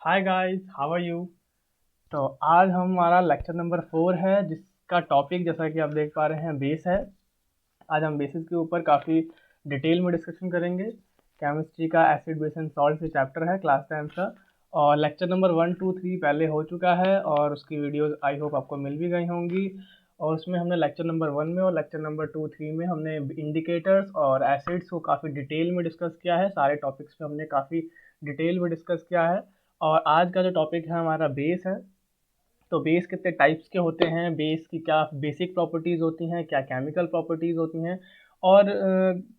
Hi guys, how are you. तो आज हमारा लेक्चर नंबर 4 है, जिसका टॉपिक जैसा कि आप देख पा रहे हैं बेस है। आज हम बेसिस के ऊपर काफ़ी डिटेल में डिस्कशन करेंगे। केमिस्ट्री का एसिड बेस एंड सॉल्ट से चैप्टर है क्लास 10 का। और लेक्चर नंबर 1 2 3 पहले हो चुका है और उसकी वीडियोस आई होप आपको मिल भी गई होंगी। और उसमें हमने लेक्चर नंबर 1 में और लेक्चर नंबर 2 3 में हमने इंडिकेटर्स और एसिड्स को काफ़ी डिटेल में डिस्कस किया है। सारे टॉपिक्स पे हमने काफ़ी डिटेल में डिस्कस किया है। और आज का जो टॉपिक है हमारा बेस है। तो बेस कितने टाइप्स के होते हैं, बेस की क्या बेसिक प्रॉपर्टीज़ होती हैं, क्या केमिकल प्रॉपर्टीज़ होती हैं, और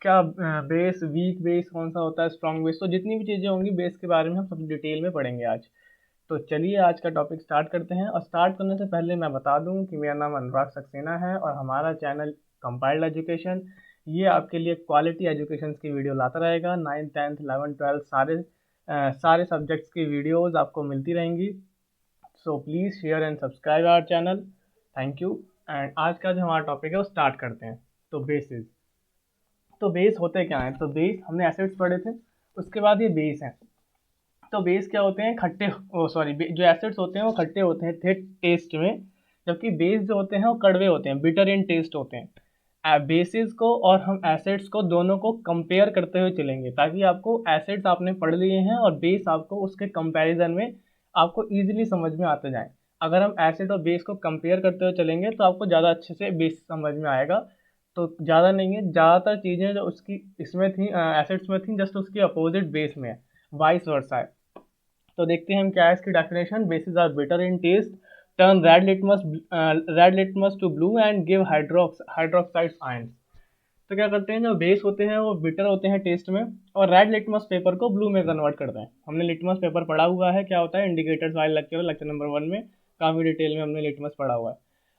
क्या बेस वीक बेस कौन सा होता है, स्ट्रॉन्ग बेस। तो जितनी भी चीज़ें होंगी बेस के बारे में हम सब डिटेल में पढ़ेंगे आज। तो चलिए आज का टॉपिक स्टार्ट करते हैं। और स्टार्ट करने से पहले मैं बता दूं कि मेरा नाम अनुराग सक्सेना है और हमारा चैनल कंपाइल्ड एजुकेशन ये आपके लिए क्वालिटी एजुकेशन की वीडियो लाता रहेगा। 9th 10th 11th 12th सारे सब्जेक्ट्स की वीडियोस आपको मिलती रहेंगी। So please share and subscribe our channel. Thank you. And आज का जो हमारा टॉपिक है वो स्टार्ट करते हैं। तो बेसिस, तो बेस होते क्या हैं। तो बेस हमने एसिड्स पढ़े थे, उसके बाद ये बेस हैं। तो बेस क्या होते हैं, खट्टे, ओ सॉरी, जो एसिड्स होते हैं वो खट्टे होते हैं थे टेस्ट में, जबकि बेस जो होते हैं वो कड़वे होते हैं, बिटर इन टेस्ट होते हैं। बेसिस को और हम एसिड्स को दोनों को कंपेयर करते हुए चलेंगे, ताकि आपको एसिड्स आपने पढ़ लिए हैं और बेस आपको उसके कंपैरिजन में आपको ईजिली समझ में आते जाएं। अगर हम एसिड और बेस को कंपेयर करते हुए चलेंगे तो आपको ज़्यादा अच्छे से बेस समझ में आएगा। तो ज़्यादा नहीं है, ज़्यादातर चीज़ें जो उसकी इसमें थी एसिड्स में थी, जस्ट उसकी अपोजिट बेस में है, वाइस वर्सा है। तो देखते हैं हम क्या है इसकी definition. Bases are bitter in taste, turn red litmus to blue and give hydroxides ions. तो क्या करते हैं, जो बेस होते हैं वो बिटर होते हैं टेस्ट में और रेड लिटमस पेपर को ब्लू में कन्वर्ट करते हैं। हमने लिटमस पेपर पढ़ा हुआ है, क्या होता है, इंडिकेटर्स वाले लेक्चर नंबर 1 में काफ़ी डिटेल में हमने लिटमस पढ़ा हुआ है।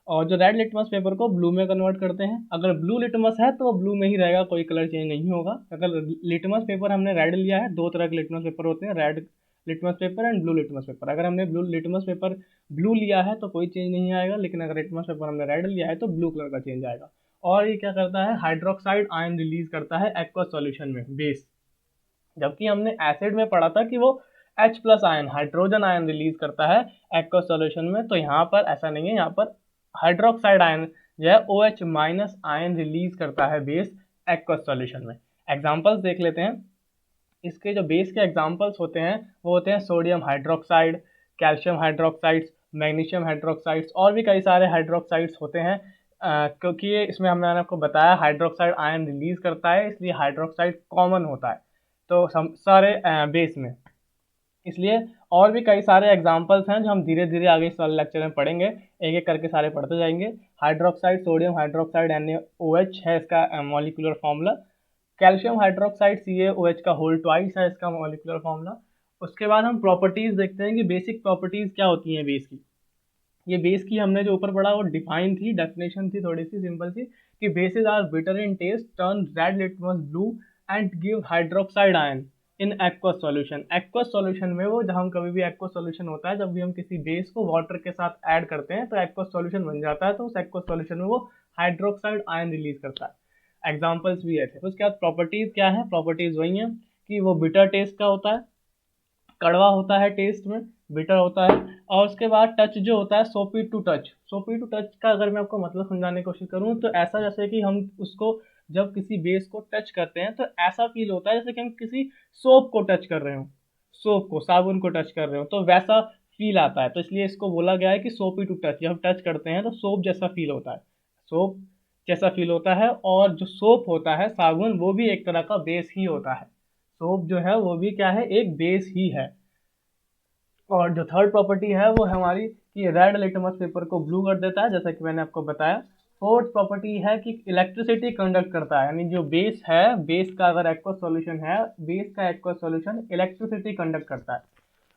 और जो रेड लिटमस पेपर को ब्लू में कन्वर्ट करते हैं, अगर ब्लू लिटमस है तो ब्लू में ही रहेगा, कोई कलर चेंज नहीं होगा। अगर लिटमस पेपर हमने रेड लिया है, दो तरह के लिटमस पेपर होते हैं, red litmus paper and blue litmus paper. अगर हमने ब्लू लिटमस पेपर ब्लू लिया है तो कोई चेंज नहीं आएगा, लेकिन अगर लिटमस पेपर हमने रेड लिया है तो ब्लू कलर का चेंज आएगा। और ये क्या करता है, हाइड्रोक्साइड आयन रिलीज करता है एक्वस सॉल्यूशन में, बेस। जबकि हमने एसिड में पढ़ा था कि वो H plus ion, hydrogen ion release करता है एक्वस सॉल्यूशन में। तो यहाँ पर ऐसा नहीं है, यहाँ पर हाइड्रोक्साइड आयन जो है OH माइनस आयन रिलीज करता है बेस एक्वस सॉल्यूशन में। एग्जाम्पल्स देख लेते हैं। इसके जो बेस के एग्जाम्पल्स होते हैं वो होते हैं sodium hydroxide, calcium hydroxides, magnesium hydroxides, और भी कई सारे हाइड्रोक्साइड्स होते हैं। क्योंकि ये इसमें हमने आपको बताया हाइड्रोक्साइड आयन रिलीज करता है, इसलिए हाइड्रोक्साइड कॉमन होता है तो सारे बेस में, इसलिए। और भी कई सारे एग्जाम्पल्स हैं जो हम धीरे धीरे आगे इस वाले लेक्चर में पढ़ेंगे, एक एक करके सारे पढ़ते जाएंगे। हाइड्रोक्साइड सोडियम हाइड्रोक्साइड NaOH है इसका molecular formula. Calcium hydroxide CaOH का होल ट्वाइस है इसका मॉलिक्यूलर फॉर्मूला। उसके बाद हम प्रॉपर्टीज़ देखते हैं कि बेसिक प्रॉपर्टीज़ क्या होती हैं बेस की। ये बेस की हमने जो ऊपर पढ़ा वो डिफाइन थी, डेफिनेशन थी थोड़ी सी सिंपल सी, कि bases are bitter in taste, turn red litmus blue and give hydroxide ion in aqueous solution. Aqueous solution में वो, जब हम कभी भी एक्वस सॉल्यूशन होता है, जब भी हम किसी बेस को वाटर के साथ ऐड करते हैं तो एक्वस सॉल्यूशन बन जाता है, तो उस एक्वस सॉल्यूशन में वो हाइड्रोक्साइड आयन रिलीज करता है। एग्जाम्पल्स भी ऐसे। उसके बाद प्रॉपर्टीज क्या है, प्रॉपर्टीज वही है कि वो बिटर टेस्ट का होता है, कड़वा होता है टेस्ट में, बिटर होता है। और उसके बाद टच जो होता है, सोपी टू टच। सोपी टू टच का अगर मैं आपको मतलब समझाने की कोशिश करूँ तो ऐसा, जैसे कि हम उसको जब किसी बेस को टच करते हैं तो ऐसा फील होता है जैसे कि हम किसी सोप को टच कर रहे हो, सोप को, साबुन को टच कर रहे हो, तो वैसा फील आता है। तो इसलिए इसको बोला गया है कि सोपी टू टच। जब हम टच करते हैं तो सोप जैसा फील होता है, सोप जैसा फील होता है। और जो सोप होता है, साबुन, वो भी एक तरह का बेस ही होता है। सोप जो है वो भी क्या है, एक बेस ही है। और जो थर्ड प्रॉपर्टी है वो है हमारी कि रेड लिटमस पेपर को ब्लू कर देता है, जैसा कि मैंने आपको बताया। फोर्थ प्रॉपर्टी है कि इलेक्ट्रिसिटी कंडक्ट करता है, यानी जो बेस है, बेस का अगर एक्वस सॉल्यूशन है, बेस का एक्वस सॉल्यूशन इलेक्ट्रिसिटी कंडक्ट करता है।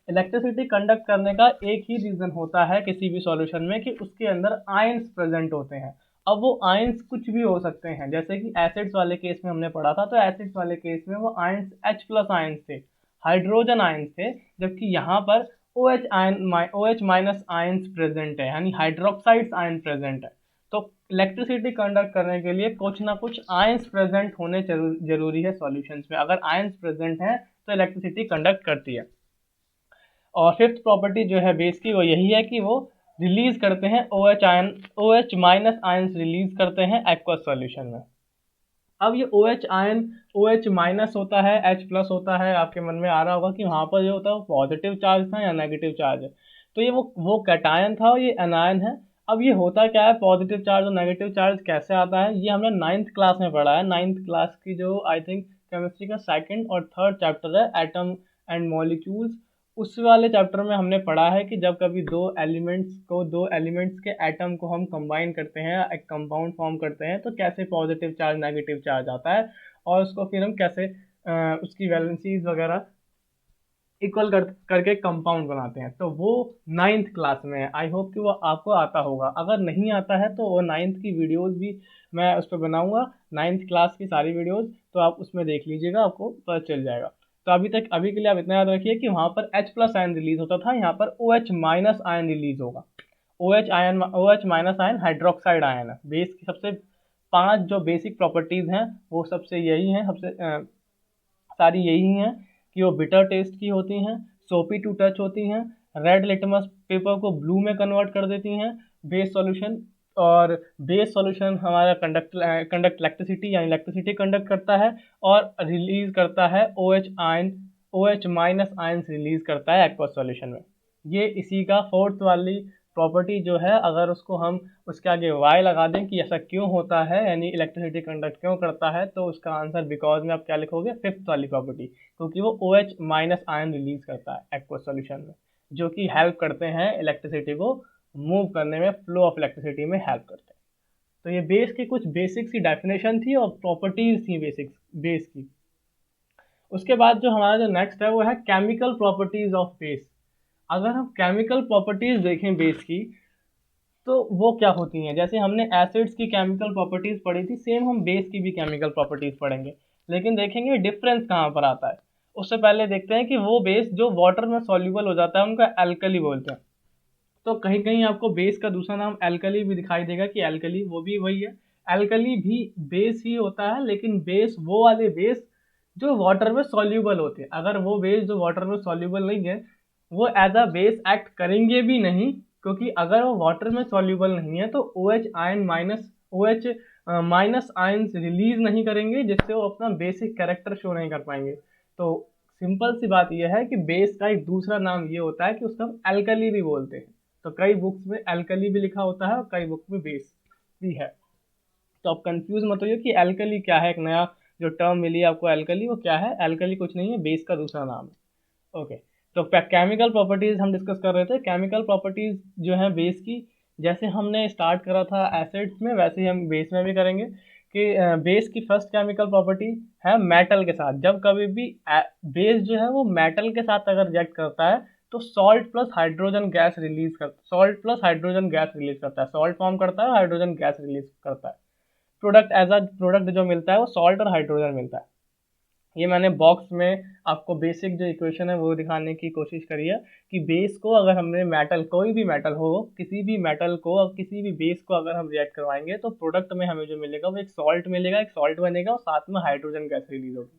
इलेक्ट्रिसिटी कंडक्ट करने का एक ही रीज़न होता है किसी भी सॉल्यूशन में, कि उसके अंदर आयंस प्रेजेंट होते हैं। अब वो आयंस कुछ भी हो सकते हैं, जैसे कि एसिड्स वाले केस में हमने पढ़ा था, तो एसिड्स वाले केस में वो आयंस H प्लस आयंस थे, हाइड्रोजन आयंस थे। जबकि यहाँ पर OH माइनस आयंस प्रेजेंट है, यानी हाइड्रोक्साइड्स आयन प्रेजेंट है। तो इलेक्ट्रिसिटी कंडक्ट करने के लिए कुछ ना कुछ आयंस प्रेजेंट होने जरूरी है सॉल्यूशंस में। अगर आयंस प्रेजेंट हैं तो इलेक्ट्रिसिटी कंडक्ट करती है। और फिफ्थ प्रॉपर्टी जो है बेस की वो यही है कि वो रिलीज करते हैं OH माइनस आयंस रिलीज करते हैं एक्वस सॉल्यूशन में। अब ये OH आयन OH माइनस होता है, H प्लस होता है, आपके मन में आ रहा होगा कि वहाँ पर जो होता है वो पॉजिटिव चार्ज था या नेगेटिव चार्ज है। तो ये वो कैटायन था और ये एनायन है। अब ये होता क्या है, पॉजिटिव चार्ज और नेगेटिव चार्ज कैसे आता है, ये हमने 9th क्लास में पढ़ा है। 9th क्लास की जो आई थिंक केमिस्ट्री का 2nd और 3rd चैप्टर है, एटम एंड मॉलिक्यूल्स, उस वाले चैप्टर में हमने पढ़ा है कि जब कभी दो एलिमेंट्स के एटम को हम कंबाइन करते हैं, एक कंपाउंड फॉर्म करते हैं, तो कैसे पॉजिटिव चार्ज नेगेटिव चार्ज आता है और उसको फिर हम कैसे उसकी वैलेंसीज वगैरह इक्वल करके कंपाउंड बनाते हैं। तो वो 9th क्लास में है। आई होप कि वो आपको आता होगा। अगर नहीं आता है तो वो 9th की वीडियोस भी मैं उस पर बनाऊंगा, 9th क्लास की सारी वीडियोस, तो आप उसमें देख लीजिएगा, आपको पता चल जाएगा। तो अभी के लिए आप इतना याद रखिए कि वहाँ पर H प्लस आयन रिलीज होता था, यहाँ पर OH माइनस आयन रिलीज होगा। OH minus ion hydroxide ion है। बेस की सबसे 5 जो बेसिक प्रॉपर्टीज हैं वो सबसे यही हैं, सारी यही हैं कि वो बिटर टेस्ट की होती हैं, सोपी टू टच होती हैं, रेड लिटमस पेपर को ब्लू में कन्वर्ट कर देती हैं, बेस सॉल्यूशन, और बेस सॉल्यूशन हमारा कंडक्ट इलेक्ट्रिसिटी यानी इलेक्ट्रिसिटी कंडक्ट करता है और रिलीज करता है OH माइनस आयंस रिलीज करता है एक्वस सॉल्यूशन में। ये इसी का फोर्थ वाली प्रॉपर्टी जो है, अगर उसको हम उसके आगे वाई लगा दें कि ऐसा क्यों होता है, यानी इलेक्ट्रिसिटी कंडक्ट क्यों करता है, तो उसका आंसर बिकॉज में आप क्या लिखोगे, फिफ्थ वाली प्रॉपर्टी, क्योंकि वो OH माइनस आयन रिलीज करता है एक्वस सॉल्यूशन में, जो कि हेल्प करते हैं इलेक्ट्रिसिटी को मूव करने में, फ्लो ऑफ इलेक्ट्रिसिटी में हेल्प करते हैं। तो ये बेस की कुछ बेसिक्स की डेफिनेशन थी और प्रॉपर्टीज थी बेस की। उसके बाद जो हमारा जो नेक्स्ट है वो है केमिकल प्रॉपर्टीज ऑफ बेस। अगर हम केमिकल प्रॉपर्टीज देखें बेस की तो वो क्या होती हैं, जैसे हमने एसिड्स की केमिकल प्रॉपर्टीज पढ़ी थी, सेम हम बेस की भी केमिकल प्रॉपर्टीज पढ़ेंगे, लेकिन देखेंगे डिफरेंस कहाँ पर आता है। उससे पहले देखते हैं कि वो बेस जो वाटर में सॉल्यूबल हो जाता है उनका एल्कली बोलते हैं। तो कहीं कहीं आपको बेस का दूसरा नाम एल्कली भी दिखाई देगा कि एल्कली वो भी वही है, एल्कली भी बेस ही होता है, लेकिन बेस वो वाले बेस जो वाटर में सॉल्यूबल होते हैं। अगर वो बेस जो वाटर में सॉल्यूबल नहीं है वो एज अ बेस एक्ट करेंगे भी नहीं, क्योंकि अगर वो वाटर में सॉल्यूबल नहीं है तो OH माइनस आयंस रिलीज नहीं करेंगे, जिससे वो अपना बेसिक कैरेक्टर शो नहीं कर पाएंगे। तो सिंपल सी बात यह है कि बेस का एक दूसरा नाम ये होता है कि उसका हम एल्कली भी बोलते हैं। तो कई बुक्स में एल्कली भी लिखा होता है और कई बुक में बेस भी है। तो आप कंफ्यूज मत होइए कि एल्कली क्या है, एक नया जो टर्म मिली है आपको एल्कली, वो क्या है, एल्कली कुछ नहीं है, बेस का दूसरा नाम है। ओके, तो केमिकल प्रॉपर्टीज हम डिस्कस कर रहे थे। केमिकल प्रॉपर्टीज जो है बेस की, जैसे हमने स्टार्ट करा था एसिड्स में वैसे ही हम बेस में भी करेंगे कि बेस की फर्स्ट केमिकल प्रॉपर्टी है मेटल के साथ। जब कभी भी बेस जो है वो मेटल के साथ अगर रिएक्ट करता है तो salt plus hydrogen gas release करता है, सॉल्ट फॉर्म करता है, हाइड्रोजन गैस रिलीज करता है। प्रोडक्ट जो मिलता है वो सॉल्ट और हाइड्रोजन मिलता है। ये मैंने बॉक्स में आपको बेसिक जो इक्वेशन है वो दिखाने की कोशिश करी है कि बेस को अगर हमने मेटल, कोई भी मेटल हो, किसी भी मेटल को और किसी भी बेस को अगर हम रिएक्ट करवाएंगे तो प्रोडक्ट में हमें जो मिलेगा वो एक सॉल्ट मिलेगा, एक सॉल्ट बनेगा और साथ में हाइड्रोजन गैस रिलीज होगी।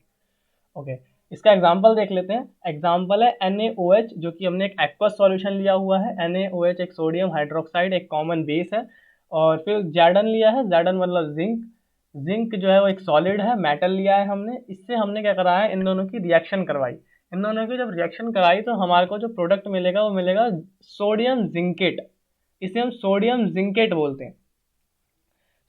ओके, इसका एग्जाम्पल देख लेते हैं। एग्जाम्पल है NaOH, जो कि हमने एक एक्वस सॉल्यूशन लिया हुआ है। NaOH एक सोडियम हाइड्रोक्साइड, एक कॉमन बेस है। और फिर जैडन लिया है, जैडन मतलब जिंक जो है वो एक सॉलिड है, मेटल लिया है हमने। इससे हमने क्या करा है, इन दोनों की रिएक्शन करवाई। इन दोनों की जब रिएक्शन कराई तो हमारे को जो प्रोडक्ट मिलेगा वो मिलेगा सोडियम जिंकेट। इसे हम सोडियम जिंकेट बोलते हैं।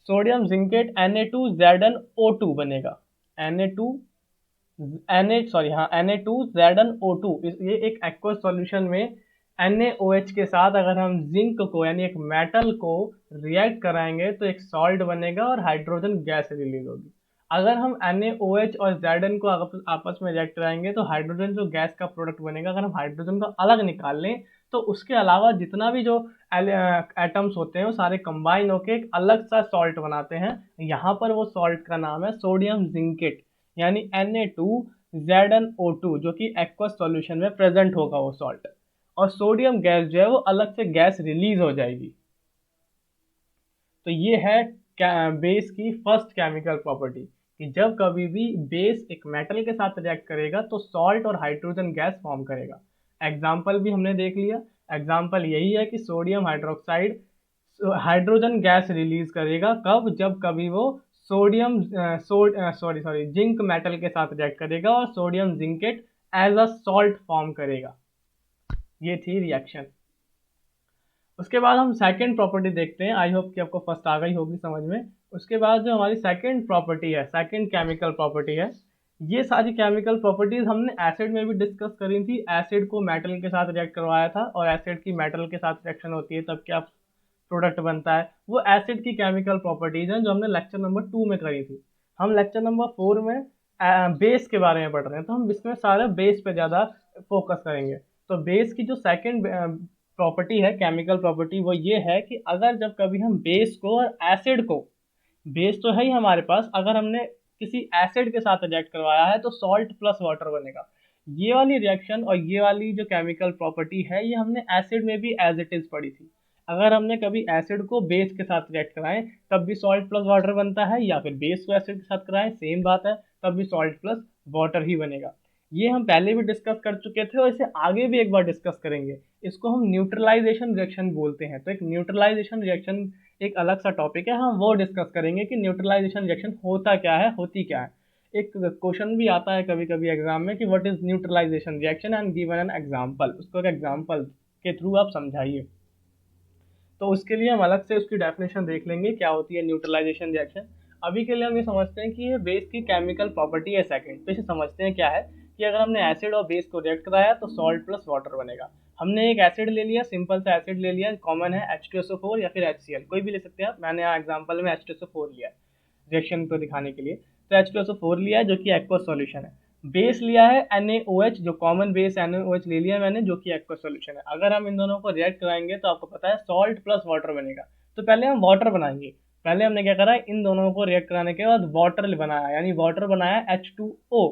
सोडियम जिंकेट Na2ZnO2 बनेगा। Na2ZnO2, ये एक एक्वस सॉल्यूशन में NaOH के साथ अगर हम जिंक को यानी एक मेटल को रिएक्ट कराएंगे तो एक सॉल्ट बनेगा और हाइड्रोजन गैस रिलीज होगी। अगर हम NaOH और Zn को आपस में रिएक्ट कराएंगे तो हाइड्रोजन जो गैस का प्रोडक्ट बनेगा, अगर हम हाइड्रोजन को अलग निकाल लें तो उसके अलावा जितना भी जो एटम्स होते हैं वो सारे कंबाइन होकर एक अलग सा सॉल्ट बनाते हैं। यहाँ पर वो सॉल्ट का नाम है सोडियम जिंकेट, यानी Na2ZnO2, जो कि एक्वस सॉल्यूशन में प्रेजेंट होगा वो सॉल्ट, और सोडियम गैस जो है वो अलग से गैस रिलीज हो जाएगी। तो ये है बेस की फर्स्ट केमिकल प्रॉपर्टी कि जब कभी भी बेस एक मेटल के साथ रिएक्ट करेगा तो सॉल्ट और हाइड्रोजन गैस फॉर्म करेगा। एग्जाम्पल भी हमने देख लिया। एग्जाम्पल यही है कि sodium hydroxide hydrogen gas release करेगा कब, जब कभी वो सोडियम जिंक मेटल के साथ रिएक्ट करेगा और sodium zincate as a salt form करेगा। ये थी रिएक्शन। उसके बाद हम सेकंड प्रॉपर्टी देखते हैं। आई होप कि आपको फर्स्ट आ गई होगी समझ में। उसके बाद जो हमारी सेकंड प्रॉपर्टी है, सेकंड केमिकल प्रॉपर्टी है, ये सारी केमिकल प्रॉपर्टीज हमने एसिड में भी डिस्कस करी थी। एसिड को मेटल के साथ रिएक्ट करवाया था और एसिड की मेटल के साथ रिएक्शन होती है तब क्या प्रोडक्ट बनता है। वो एसिड की केमिकल प्रॉपर्टीज हैं जो हमने लेक्चर नंबर 2 में करी थी। हम लेक्चर नंबर 4 में बेस के बारे में पढ़ रहे हैं, तो हम इसमें सारे बेस पे ज़्यादा फोकस करेंगे। तो बेस की जो सेकेंड प्रॉपर्टी है, केमिकल प्रॉपर्टी, वो ये है कि अगर जब कभी हम बेस को और एसिड को, बेस तो है ही हमारे पास, अगर हमने किसी एसिड के साथ रिएक्ट करवाया है तो सॉल्ट प्लस वाटर बनेगा। ये वाली रिएक्शन और ये वाली जो केमिकल प्रॉपर्टी है ये हमने एसिड में भी एज इट इज पढ़ी थी। अगर हमने कभी एसिड को बेस के साथ रिएक्ट कराएं तब भी सॉल्ट प्लस वाटर बनता है, या फिर बेस को एसिड के साथ कराएं सेम बात है, तब भी सॉल्ट प्लस वाटर ही बनेगा। ये हम पहले भी डिस्कस कर चुके थे और इसे आगे भी एक बार डिस्कस करेंगे। इसको हम न्यूट्रलाइजेशन रिएक्शन बोलते हैं। तो एक न्यूट्रलाइजेशन रिएक्शन एक अलग सा टॉपिक है, हम वो डिस्कस करेंगे कि न्यूट्रलाइजेशन रिएक्शन होता क्या है, होती क्या है। एक क्वेश्चन भी आता है कभी कभी एग्जाम में कि what is neutralisation reaction and given an example. उसको एक एग्जांपल के थ्रू आप समझाइए। तो उसके लिए हम अलग से उसकी डेफिनेशन देख लेंगे क्या होती है न्यूट्रलाइजेशन रिएक्शन। अभी के लिए हम ये समझते हैं कि ये बेस की केमिकल प्रॉपर्टी है सेकंड। तो इसे समझते हैं क्या है कि अगर हमने एसिड और बेस को रिएक्ट कराया तो सॉल्ट प्लस वाटर बनेगा। हमने एक एसिड ले लिया, सिंपल सा एसिड ले लिया, कॉमन है H2SO4 या फिर HCl, कोई भी ले सकते हैं आप। मैंने यहाँ एग्जाम्पल में H2SO4 लिया है रिएक्शन को दिखाने के लिए। तो H2SO4 लिया है जो कि एक्वस सॉल्यूशन है। बेस लिया है NaOH, जो कॉमन बेस NaOH ले लिया मैंने जो कि एक्वस सॉल्यूशन है। अगर हम इन दोनों को रिएक्ट कराएंगे तो आपको पता है सॉल्ट प्लस वाटर बनेगा। तो पहले हम वाटर बनाएंगे। पहले हमने क्या करा, इन दोनों को रिएक्ट कराने के बाद वाटर बनाया, यानी वाटर बनाया H2O।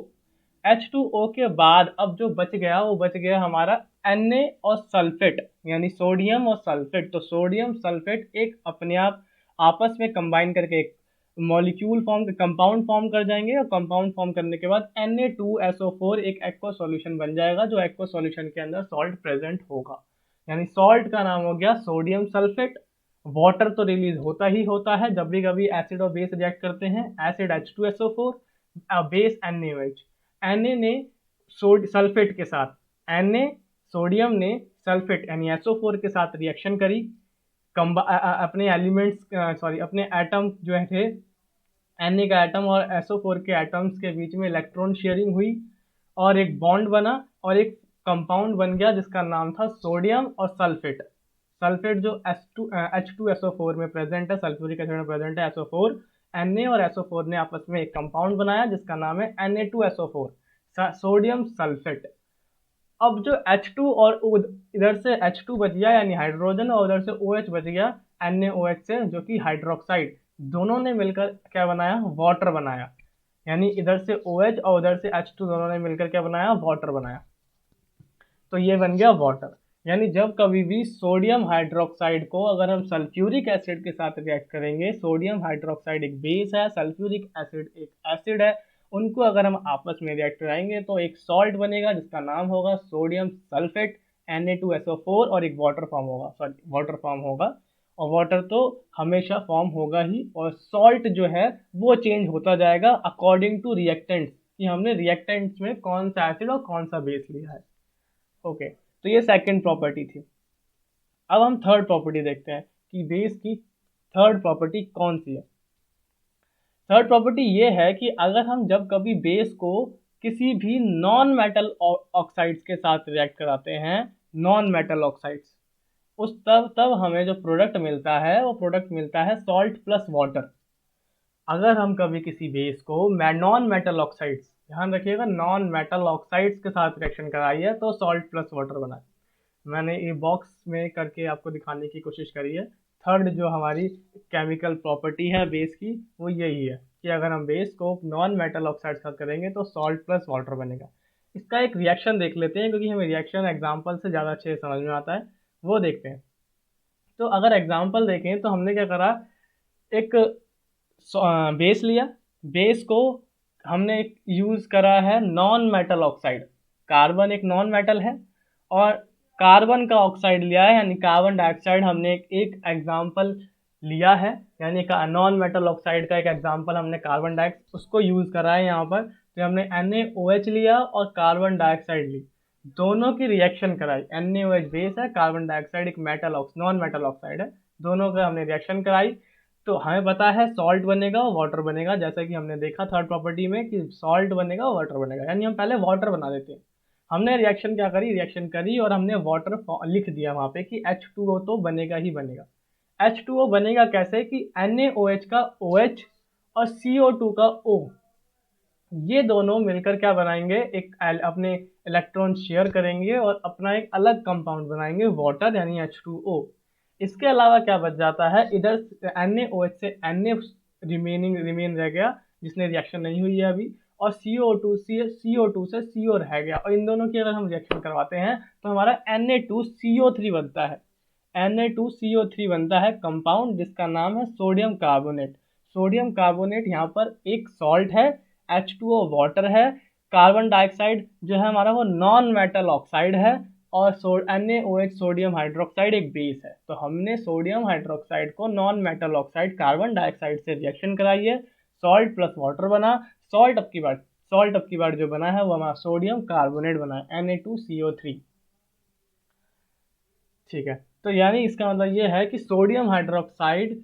H2O के बाद अब जो बच गया वो बच गया हमारा Na और सल्फेट, यानी सोडियम और सल्फेट। तो सोडियम सल्फेट एक अपने आप आपस में कंबाइन करके एक मॉलिक्यूल फॉर्म, कंपाउंड फॉर्म कर जाएंगे और कंपाउंड फॉर्म करने के बाद Na2SO4 एक एक्वा सॉल्यूशन बन जाएगा, जो एक्वा सॉल्यूशन के अंदर सॉल्ट प्रेजेंट होगा। यानी सॉल्ट का नाम हो गया सोडियम सल्फेट। वाटर तो रिलीज होता ही होता है जब भी कभी एसिड और बेस रिएक्ट करते हैं। Acid H2SO4, base NaOH। Na ने सल्फेट के साथ, Na सोडियम ने सल्फेट यानी SO4 के साथ रिएक्शन करी, अपने एलिमेंट्स अपने एटम जो थे, Na का एटम और SO4 के एटम्स के बीच में इलेक्ट्रॉन शेयरिंग हुई और एक बॉन्ड बना और एक कंपाउंड बन गया जिसका नाम था सोडियम और सल्फेट। सल्फेट जो H2SO4 में प्रेजेंट है, सल्फ्यूरिक एसिड में प्रेजेंट है SO4, Na और SO4 ने आपस में एक कंपाउंड बनाया जिसका नाम है Na2SO4, सोडियम सल्फेट। अब जो H2 और इधर से H2 बच गया यानी हाइड्रोजन, और उधर से OH बच गया NaOH से जो कि हाइड्रोक्साइड, दोनों ने मिलकर क्या बनाया, वाटर बनाया। यानी इधर से OH और उधर से H2 दोनों ने मिलकर क्या बनाया, वाटर बनाया। तो ये बन गया वाटर। यानी जब कभी भी सोडियम हाइड्रोक्साइड को अगर हम सल्फ्यूरिक एसिड के साथ रिएक्ट करेंगे, सोडियम हाइड्रोक्साइड एक बेस है, सल्फ्यूरिक एसिड एक एसिड है, उनको अगर हम आपस में रिएक्ट कराएंगे तो एक सॉल्ट बनेगा जिसका नाम होगा सोडियम सल्फेट Na2SO4 और एक वाटर फॉर्म होगा। और वाटर तो हमेशा फॉर्म होगा ही, और सॉल्ट जो है वो चेंज होता जाएगा अकॉर्डिंग टू रिएक्टेंट्स, कि हमने रिएक्टेंट्स में कौन सा एसिड और कौन सा बेस लिया है। ओके, तो ये सेकंड प्रॉपर्टी थी। अब हम थर्ड प्रॉपर्टी देखते हैं कि बेस की थर्ड प्रॉपर्टी कौन सी है। थर्ड प्रॉपर्टी ये है कि अगर हम जब कभी बेस को किसी भी नॉन मेटल ऑक्साइड्स के साथ रिएक्ट कराते हैं, नॉन मेटल ऑक्साइड्स, उस तब हमें जो प्रोडक्ट मिलता है वो प्रोडक्ट मिलता है सॉल्ट प्लस वाटर। अगर हम कभी किसी बेस को नॉन मेटल ऑक्साइड्स, ध्यान रखिएगा, नॉन मेटल ऑक्साइड्स के साथ रिएक्शन कराई है तो सॉल्ट प्लस वाटर बना है। मैंने ये बॉक्स में करके आपको दिखाने की कोशिश करी है। थर्ड जो हमारी केमिकल प्रॉपर्टी है बेस की वो यही है कि अगर हम बेस को नॉन मेटल ऑक्साइड के साथ करेंगे तो सॉल्ट प्लस वाटर बनेगा। इसका एक रिएक्शन देख लेते हैं क्योंकि हमें रिएक्शन एग्जाम्पल से ज़्यादा अच्छे से समझ में आता है, वो देखते हैं। तो अगर एग्जाम्पल देखें तो हमने क्या करा, एक बेस लिया, बेस को हमने यूज़ करा है नॉन मेटल ऑक्साइड। कार्बन एक नॉन मेटल है और कार्बन का ऑक्साइड लिया है, यानी कार्बन डाइऑक्साइड हमने एक एग्जाम्पल लिया है, यानी का नॉन मेटल ऑक्साइड का एक एग्जाम्पल हमने कार्बन डाइऑक्साइड उसको यूज़ करा है यहाँ पर। तो हमने NaOH लिया और कार्बन डाइऑक्साइड ली, दोनों की रिएक्शन कराई। NaOH बेस है, कार्बन डाइऑक्साइड एक नॉन मेटल ऑक्साइड है, दोनों का हमने रिएक्शन कराई। तो हमें पता है सॉल्ट बनेगा और वाटर बनेगा, जैसा कि हमने देखा थर्ड प्रॉपर्टी में कि सॉल्ट बनेगा और वाटर बनेगा, यानी हम पहले वाटर बना देते हैं। हमने रिएक्शन क्या करी, रिएक्शन करी और हमने वाटर लिख दिया वहाँ पे कि H2O तो बनेगा ही बनेगा। H2O बनेगा कैसे कि NaOH का OH और CO2 का O, ये दोनों मिलकर क्या बनाएंगे, एक अपने इलेक्ट्रॉन शेयर करेंगे और अपना एक अलग कंपाउंड बनाएंगे वाटर यानी H2O। इसके अलावा क्या बच जाता है, इधर NaOH से Na रिमेन रह गया जिसने रिएक्शन नहीं हुई है अभी, और CO2 से CO रह गया, और इन दोनों की अगर हम रिएक्शन करवाते हैं तो हमारा Na2CO3 बनता है। Na2CO3 बनता है कंपाउंड जिसका नाम है सोडियम कार्बोनेट। सोडियम कार्बोनेट यहाँ पर एक सॉल्ट है, H2O वाटर है, कार्बन डाइऑक्साइड जो है हमारा वो नॉन मेटल ऑक्साइड है, और NaOH सोडियम हाइड्रोक्साइड एक बेस है। तो हमने सोडियम हाइड्रोक्साइड को non metal oxide carbon dioxide से रिएक्शन कराई है, सॉल्ट प्लस वाटर बना। सॉल्ट अब की बार जो बना है वो हमारा सोडियम कार्बोनेट बना है, Na2CO3। ठीक है, तो यानी इसका मतलब ये है कि sodium hydroxide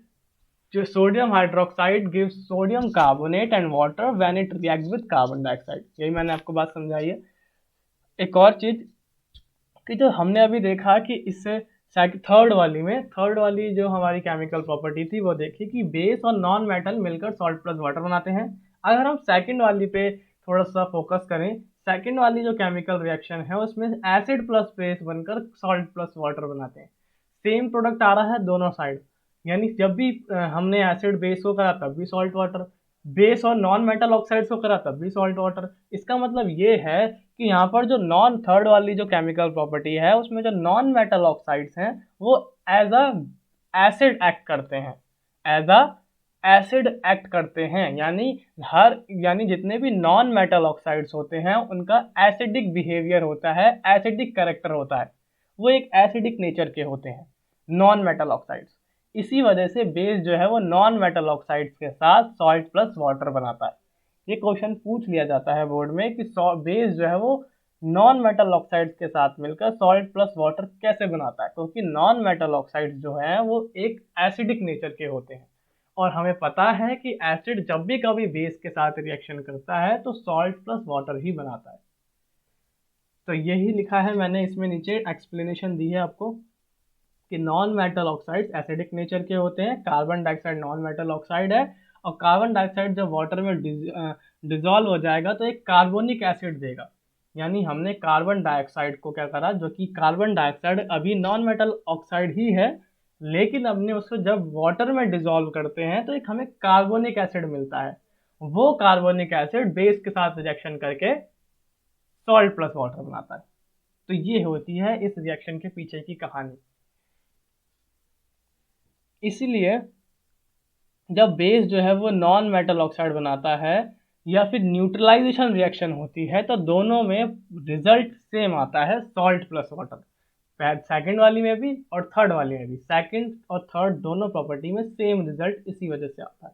gives sodium carbonate and water when it reacts with carbon dioxide. यही मैंने आपको बात समझाई है। एक और चीज कि जो हमने अभी देखा कि इससे थर्ड वाली जो हमारी केमिकल प्रॉपर्टी थी वो देखी कि बेस और नॉन मेटल मिलकर सॉल्ट प्लस वाटर बनाते हैं। अगर हम सेकंड वाली पे थोड़ा सा फोकस करें, सेकंड वाली जो केमिकल रिएक्शन है उसमें एसिड प्लस बेस बनकर सॉल्ट प्लस वाटर बनाते हैं। सेम प्रोडक्ट आ रहा है दोनों साइड, यानी जब भी हमने एसिड बेस को करा तब भी सॉल्ट वाटर, बेस और नॉन मेटल ऑक्साइड्स को करा तब भी सॉल्ट वाटर। इसका मतलब ये है कि यहाँ पर जो नॉन थर्ड वाली जो केमिकल प्रॉपर्टी है उसमें जो नॉन मेटल ऑक्साइड्स हैं वो एज अ एसिड एक्ट करते हैं, यानी जितने भी नॉन मेटल ऑक्साइड्स होते हैं उनका एसिडिक बिहेवियर होता है, एसिडिक कैरेक्टर होता है, वो एक एसिडिक नेचर के होते हैं नॉन मेटल ऑक्साइड्स। इसी वजह से बेस जो है वो नॉन मेटल ऑक्साइड्स के साथ सॉल्ट प्लस वाटर बनाता है। ये क्वेश्चन पूछ लिया जाता है बोर्ड में कि बेस जो है वो नॉन मेटल ऑक्साइड्स के साथ मिलकर सॉल्ट प्लस वाटर कैसे बनाता है, क्योंकि नॉन मेटल ऑक्साइड्स जो हैं वो एक एसिडिक नेचर के होते हैं, और हमें पता है कि एसिड जब भी कभी बेस के साथ रिएक्शन करता है तो सॉल्ट प्लस वाटर ही बनाता है। तो यही लिखा है मैंने इसमें नीचे एक्सप्लेनेशन दी है आपको कि non metal oxides acidic nature के होते हैं, carbon dioxide non metal oxide है, और कार्बन डाइऑक्साइड जब वाटर में डिजॉल्व हो जाएगा तो एक कार्बोनिक एसिड देगा। यानी हमने कार्बन डाइऑक्साइड को क्या करा, जो कि कार्बन डाइऑक्साइड अभी नॉन मेटल ऑक्साइड ही है, लेकिन हमने उसको जब वाटर में डिजॉल्व करते हैं तो एक हमें कार्बोनिक एसिड मिलता है। वो कार्बोनिक एसिड बेस के साथ रिएक्शन करके सॉल्ट प्लस वाटर बनाता है। तो ये होती है इस रिएक्शन के पीछे की कहानी। इसीलिए जब बेस जो है वो नॉन मेटल ऑक्साइड बनाता है या फिर न्यूट्रलाइजेशन रिएक्शन होती है तो दोनों में रिजल्ट सेम आता है, सॉल्ट प्लस वाटर। सेकंड वाली में भी और थर्ड वाली में भी, सेकंड और थर्ड दोनों प्रॉपर्टी में सेम रिजल्ट इसी वजह से आता है।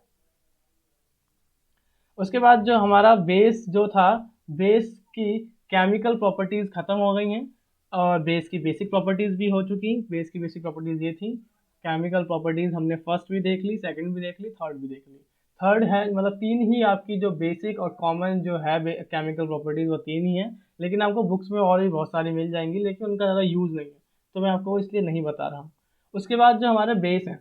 उसके बाद जो हमारा बेस जो था, बेस की केमिकल प्रॉपर्टीज खत्म हो गई हैं और बेस की बेसिक प्रॉपर्टीज भी हो चुकी। बेस की बेसिक प्रॉपर्टीज ये थी, केमिकल प्रॉपर्टीज हमने फर्स्ट भी देख ली, सेकंड भी देख ली, थर्ड भी देख ली। थर्ड है मतलब तीन ही आपकी जो बेसिक और कॉमन जो है केमिकल प्रॉपर्टीज वो तीन ही है, लेकिन आपको बुक्स में और भी बहुत सारी मिल जाएंगी, लेकिन उनका ज़्यादा यूज़ नहीं है तो मैं आपको इसलिए नहीं बता रहा हूँ। उसके बाद जो हमारे बेस हैं,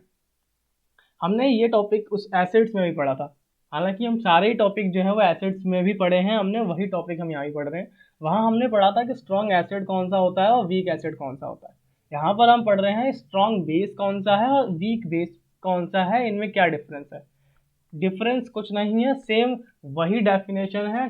हमने ये टॉपिक उस एसिड्स में भी पढ़ा था, हालांकि हम सारे ही टॉपिक जो है वो एसिड्स में भी पढ़े हैं, हमने वही टॉपिक हम यहाँ भी पढ़ रहे हैं। वहाँ हमने पढ़ा था कि स्ट्रॉन्ग एसिड कौन सा होता है और वीक एसिड कौन सा होता है। यहाँ पर हम पढ़ रहे हैं स्ट्रॉन्ग बेस कौन सा है और वीक बेस कौन सा है, इनमें क्या डिफरेंस है। डिफरेंस कुछ नहीं है, सेम वही डेफिनेशन है,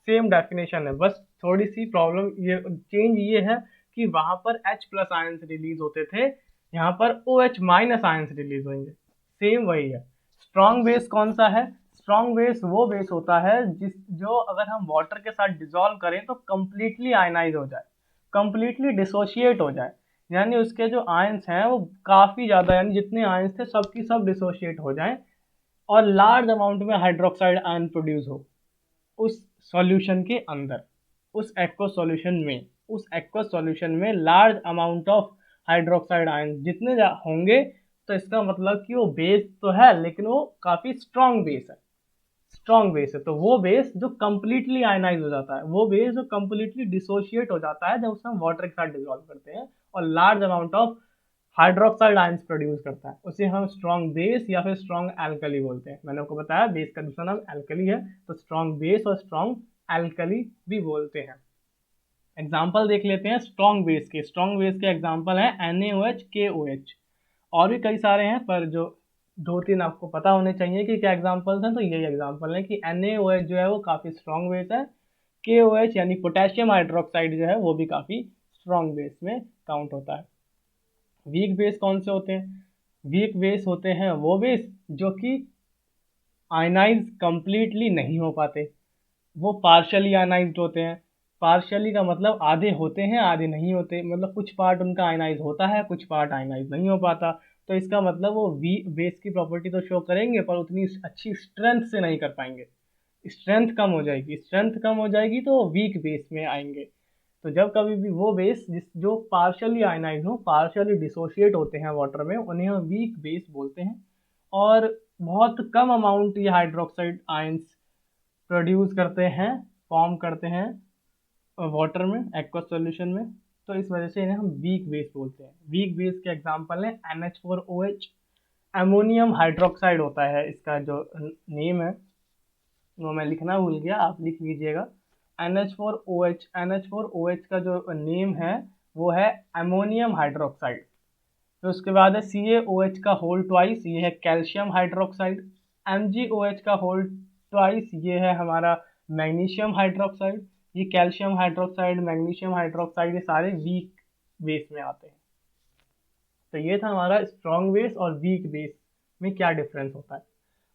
सेम डेफिनेशन है, बस थोड़ी सी प्रॉब्लम ये चेंज ये है कि वहाँ पर H प्लस आयंस रिलीज होते थे, यहाँ पर OH माइनस आयंस रिलीज होंगे, सेम वही है। स्ट्रॉन्ग बेस कौन सा है, स्ट्रॉन्ग बेस वो बेस होता है जो अगर हम वाटर के साथ डिसॉल्व करें तो कंप्लीटली आयनाइज हो जाए, कंप्लीटली डिसोशिएट हो जाए, यानी उसके जो आयंस हैं वो काफ़ी ज़्यादा, यानी जितने आयंस थे सब की सब डिसोशिएट हो जाएं और लार्ज अमाउंट में हाइड्रोक्साइड आयन प्रोड्यूस हो उस सॉल्यूशन के अंदर, उस एक्वस सॉल्यूशन में large amount of hydroxide ion जितने होंगे, तो इसका मतलब कि वो बेस तो है लेकिन वो काफ़ी स्ट्रॉन्ग बेस है। तो वो बेस जो कंप्लीटली आयनाइज हो जाता है, वो बेस जो कंप्लीटली डिसोशिएट हो जाता है जब उसे हम वाटर के साथ डिसॉल्व करते हैं और large amount of hydroxide ions produce करता है, उसे हम स्ट्रॉन्ग बेस या फिर स्ट्रॉन्ग एल्कली बोलते हैं। मैंने आपको बताया बेस का दूसरा नाम एल्कली है, तो स्ट्रॉन्ग बेस और स्ट्रॉन्ग एल्कली भी बोलते हैं। एग्जाम्पल देख लेते हैं स्ट्रॉन्ग बेस के। स्ट्रॉन्ग बेस के एग्जाम्पल है NaOH, KOH, और भी कई सारे हैं, पर जो 2-3 आपको पता होने चाहिए कि क्या एग्जाम्पल्स हैं, तो यही एग्जाम्पल है कि NaOH जो है वो काफ़ी स्ट्रॉन्ग बेस है, KOH यानी पोटेशियम हाइड्रोक्साइड जो है वो भी काफ़ी स्ट्रॉन्ग बेस में काउंट होता है। वीक बेस कौन से होते हैं? वीक बेस होते हैं वो बेस जो कि आयनाइज कंप्लीटली नहीं हो पाते, वो पार्शली आयनाइज्ड होते हैं। पार्शली का मतलब आधे होते हैं आधे नहीं होते, मतलब कुछ पार्ट उनका आयनाइज होता है कुछ पार्ट आयनाइज नहीं हो पाता। तो इसका मतलब वो बेस की प्रॉपर्टी तो शो करेंगे पर उतनी अच्छी स्ट्रेंथ से नहीं कर पाएंगे, स्ट्रेंथ कम हो जाएगी तो वीक बेस में आएंगे। तो जब कभी भी वो बेस जो पार्शली आयनाइज हो, पार्शली डिसोशिएट होते हैं वाटर में, उन्हें हम वीक बेस बोलते हैं। और बहुत कम अमाउंट ये हाइड्रोक्साइड आयंस प्रोड्यूस करते हैं, फॉर्म करते हैं वाटर में, एक्वस सॉल्यूशन में, तो इस वजह से इन्हें हम वीक बेस बोलते हैं। वीक बेस के एग्जांपल हैं NH4OH, अमोनियम हाइड्रोक्साइड होता है इसका जो नेम है, वो मैं लिखना भूल गया, आप लिख लीजिएगा। NH4OH का जो नेम है वो है अमोनियम हाइड्रोक्साइड। फिर उसके बाद है CaOH का होल ट्वाइस, ये है कैल्शियम हाइड्रोक्साइड। MgOH का होल ट्वाइस, ये है हमारा मैग्नीशियम हाइड्रोक्साइड। ये कैल्शियम हाइड्रोक्साइड, मैग्नीशियम हाइड्रोक्साइड, ये सारे वीक बेस में आते हैं। तो ये था हमारा स्ट्रॉन्ग बेस और वीक बेस में क्या डिफरेंस होता है।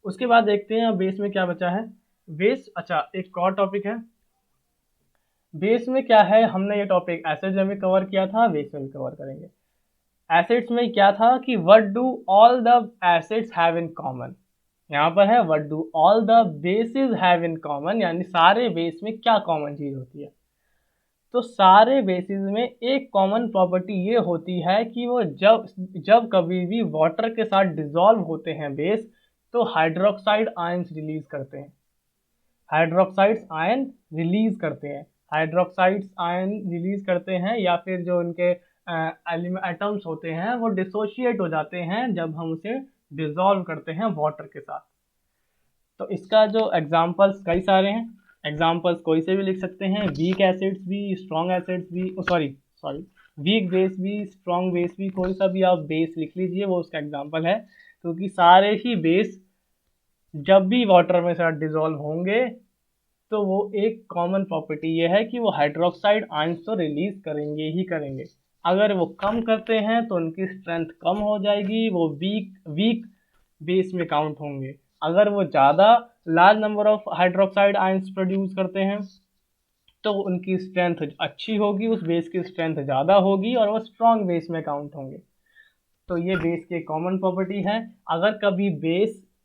उसके बाद देखते हैं बेस में क्या बचा है। बेस, अच्छा एक और टॉपिक है बेस में क्या है, हमने ये टॉपिक एसिड्स में कवर किया था, बेस में भी कवर करेंगे। एसिड्स में क्या था कि what do all the acids have in common, यहाँ पर है what do all the basis have in common, यानी सारे बेस में क्या कॉमन चीज होती है। तो सारे बेसिस में एक कॉमन प्रॉपर्टी ये होती है कि वो जब कभी भी वाटर के साथ डिसॉल्व होते हैं बेस, तो हाइड्रोक्साइड आयंस रिलीज करते हैं, या फिर जो उनके एटम्स होते हैं वो डिसोशिएट हो जाते हैं जब हम उसे डिसॉल्व करते हैं वाटर के साथ। तो इसका जो एग्जांपल्स कई सारे हैं, एग्जांपल्स कोई से भी लिख सकते हैं, वीक एसिड्स भी, स्ट्रॉन्ग एसिड्स भी, सॉरी वीक बेस भी, स्ट्रॉन्ग बेस भी, कोई सा भी आप बेस लिख लीजिए वो उसका एग्जांपल है, क्योंकि सारे ही बेस जब भी वाटर में साथ डिसॉल्व होंगे तो वो एक कॉमन प्रॉपर्टी ये है कि वो हाइड्रोक्साइड आयंस तो रिलीज करेंगे ही करेंगे। अगर वो कम करते हैं तो उनकी स्ट्रेंथ कम हो जाएगी, वो वीक बेस में काउंट होंगे। अगर वो ज़्यादा large number of hydroxide ions produce करते हैं तो उनकी स्ट्रेंथ अच्छी होगी, उस बेस की स्ट्रेंथ ज़्यादा होगी और वो स्ट्रॉन्ग बेस में काउंट होंगे। तो ये बेस की कॉमन प्रॉपर्टी है। अगर कभी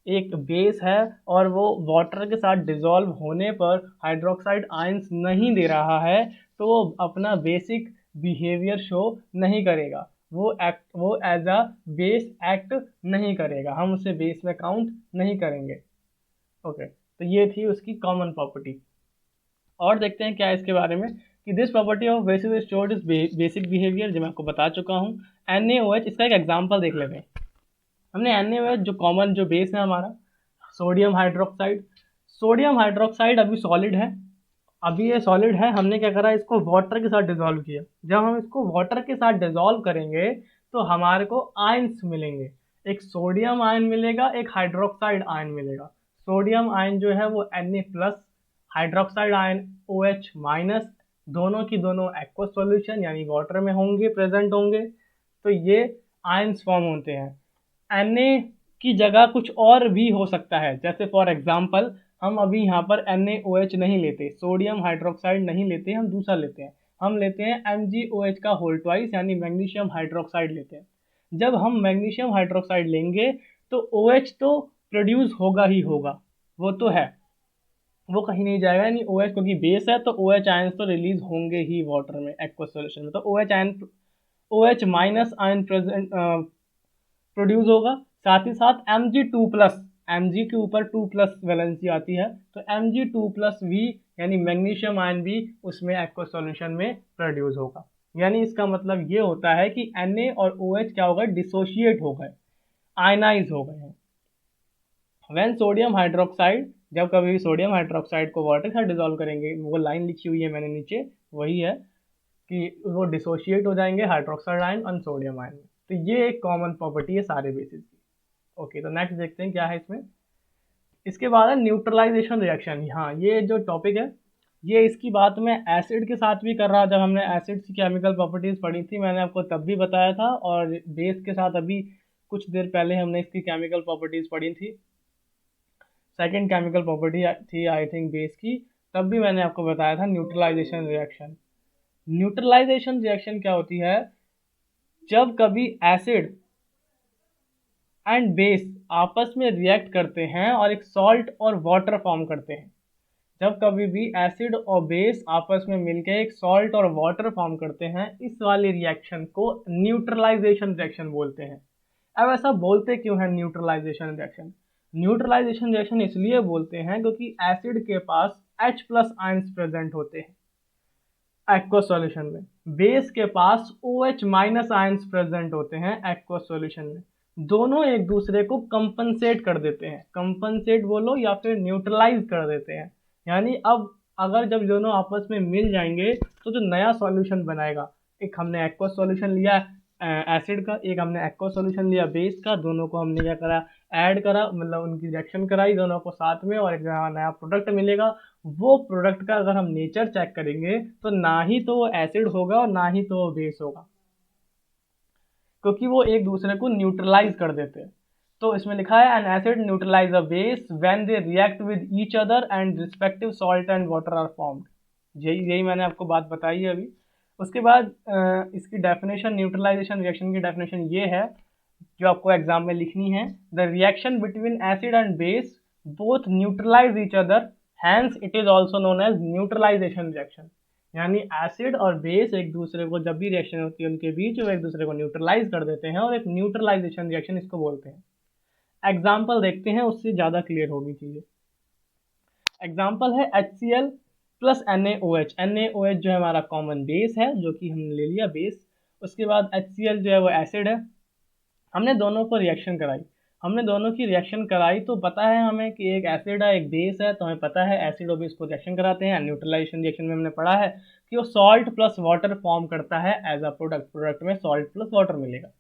एक बेस है और वो वाटर के साथ डिसॉल्व होने पर हाइड्रोक्साइड आयंस नहीं दे रहा है तो वो अपना बेसिक बिहेवियर शो नहीं करेगा, वो एज अ बेस एक्ट नहीं करेगा, हम उसे बेस में काउंट नहीं करेंगे। ओके, तो ये थी उसकी कॉमन प्रॉपर्टी। और देखते हैं क्या है इसके बारे में कि this property of basis is stored is basic behaviour, जो मैं आपको बता चुका हूँ। NaOH, इसका एक एग्जांपल देख लेते हैं। हमने NaOH जो कॉमन जो बेस है हमारा सोडियम हाइड्रोक्साइड अभी सॉलिड है, हमने क्या करा, इसको वाटर के साथ डिसॉल्व किया। जब हम इसको वाटर के साथ डिसॉल्व करेंगे तो हमारे को आयंस मिलेंगे, एक सोडियम आयन मिलेगा, एक हाइड्रोक्साइड आयन मिलेगा। सोडियम आयन जो है वो Na+, हाइड्रोक्साइड आयन OH-, दोनों की दोनों एक्वस सॉल्यूशन यानी वाटर में होंगे, प्रेजेंट होंगे। तो ये आयंस फॉर्म होते हैं। Na की जगह कुछ और भी हो सकता है। जैसे फॉर एग्जांपल हम अभी यहाँ पर NaOH नहीं लेते, सोडियम हाइड्रोक्साइड नहीं लेते, हम दूसरा लेते हैं, हम लेते हैं MgOH का होल ट्वाइस यानी मैग्नीशियम हाइड्रोक्साइड लेते हैं। जब हम मैग्नीशियम हाइड्रोक्साइड लेंगे तो OH तो प्रोड्यूस होगा ही होगा, वो तो है, वो कहीं नहीं जाएगा, यानी OH क्योंकि बेस है तो OH आयंस तो रिलीज होंगे ही वाटर में, एक्वस सॉल्यूशन में, तो OH ion, OH minus ion present produce होगा। साथ ही साथ Mg2+, Mg के ऊपर 2+ वैलेंसी आती है, तो Mg2+V यानी मैग्नीशियम आयन भी उसमें एक्वस सॉल्यूशन में प्रोड्यूस होगा। यानी इसका मतलब ये होता है कि Na और OH क्या होगा, डिसोशिएट हो गए, आयनाइज हो गए हैं। व्हेन सोडियम हाइड्रोक्साइड, जब कभी भी सोडियम हाइड्रोक्साइड को वाटर के साथ डिजोल्व करेंगे, वो लाइन लिखी हुई है मैंने नीचे, वही है कि वो डिसोशिएट हो जाएंगे हाइड्रोक्साइड आयन और सोडियम आयन में। तो ये एक कॉमन प्रॉपर्टी है सारे बेसिस की। ओके, तो नेक्स्ट देखते हैं क्या है इसमें। इसके बाद है न्यूट्रलाइजेशन रिएक्शन। हाँ, ये जो टॉपिक है ये इसकी बात मैं एसिड के साथ भी कर रहा, जब हमने एसिड की केमिकल प्रॉपर्टीज पढ़ी थी मैंने आपको तब भी बताया था, और बेस के साथ अभी कुछ देर पहले हमने इसकी केमिकल प्रॉपर्टीज पढ़ी थी, सेकेंड केमिकल प्रॉपर्टी थी आई थिंक बेस की, तब भी मैंने आपको बताया था न्यूट्रलाइजेशन रिएक्शन। न्यूट्रलाइजेशन रिएक्शन क्या होती है, जब कभी एसिड एंड बेस आपस में रिएक्ट करते हैं और एक सॉल्ट और वाटर फॉर्म करते हैं। जब कभी भी एसिड और बेस आपस में मिलकर एक सॉल्ट और वाटर फॉर्म करते हैं, इस वाली रिएक्शन को न्यूट्रलाइजेशन रिएक्शन बोलते हैं। अब ऐसा बोलते क्यों है न्यूट्रलाइजेशन रिएक्शन? न्यूट्रलाइजेशन रिएक्शन इसलिए बोलते हैं क्योंकि एसिड के पास H+ आयंस प्रेजेंट होते हैं एक्वस सॉल्यूशन में, बेस के पास OH- आयंस प्रेजेंट होते हैं एक्वस सॉल्यूशन में। दोनों एक दूसरे को कंपनसेट कर देते हैं, कंपनसेट बोलो या फिर न्यूट्रलाइज कर देते हैं। यानी अब अगर जब दोनों आपस में मिल जाएंगे तो जो नया सॉल्यूशन बनाएगा, एक हमने एक्वस सॉल्यूशन लिया एसिड का, एक हमने एक्वस सॉल्यूशन लिया बेस का, दोनों को हमने क्या करा, ऐड करा, मतलब उनकी रिएक्शन कराई दोनों को साथ में, और एक नया प्रोडक्ट मिलेगा। वो प्रोडक्ट का अगर हम नेचर चेक करेंगे तो ना ही तो वो एसिड होगा और ना ही तो वो बेस होगा, क्योंकि वो एक दूसरे को न्यूट्रलाइज कर देते हैं। तो इसमें लिखा है an acid neutralise a base when they react with each other and respective salt and water are formed. यही मैंने आपको बात बताई है अभी। उसके बाद इसकी डेफिनेशन, न्यूट्रलाइजेशन रिएक्शन की डेफिनेशन ये है जो आपको एग्जाम में लिखनी है, the reaction between acid and base both neutralise each other, hence it is also known as neutralisation reaction. यानी एसिड और बेस एक दूसरे को, जब भी रिएक्शन होती है उनके बीच, वो एक दूसरे को न्यूट्रलाइज कर देते हैं और एक न्यूट्रलाइजेशन रिएक्शन इसको बोलते हैं। एग्जाम्पल देखते हैं, उससे ज़्यादा क्लियर होगी चीज़ें। एग्जाम्पल है HCl प्लस NaOH। NaOH जो है हमारा कॉमन बेस है, जो कि हमने ले लिया बेस। उसके बाद HCl जो है वो एसिड है। हमने दोनों को रिएक्शन कराई, हमने दोनों की रिएक्शन कराई तो पता है हमें कि एक एसिड है एक बेस है, तो हमें पता है एसिड और बेस को रिएक्शन कराते हैं। न्यूट्रलाइजेशन रिएक्शन में हमने पढ़ा है कि वो सॉल्ट प्लस वाटर फॉर्म करता है एज अ प्रोडक्ट, प्रोडक्ट में सॉल्ट प्लस वाटर मिलेगा।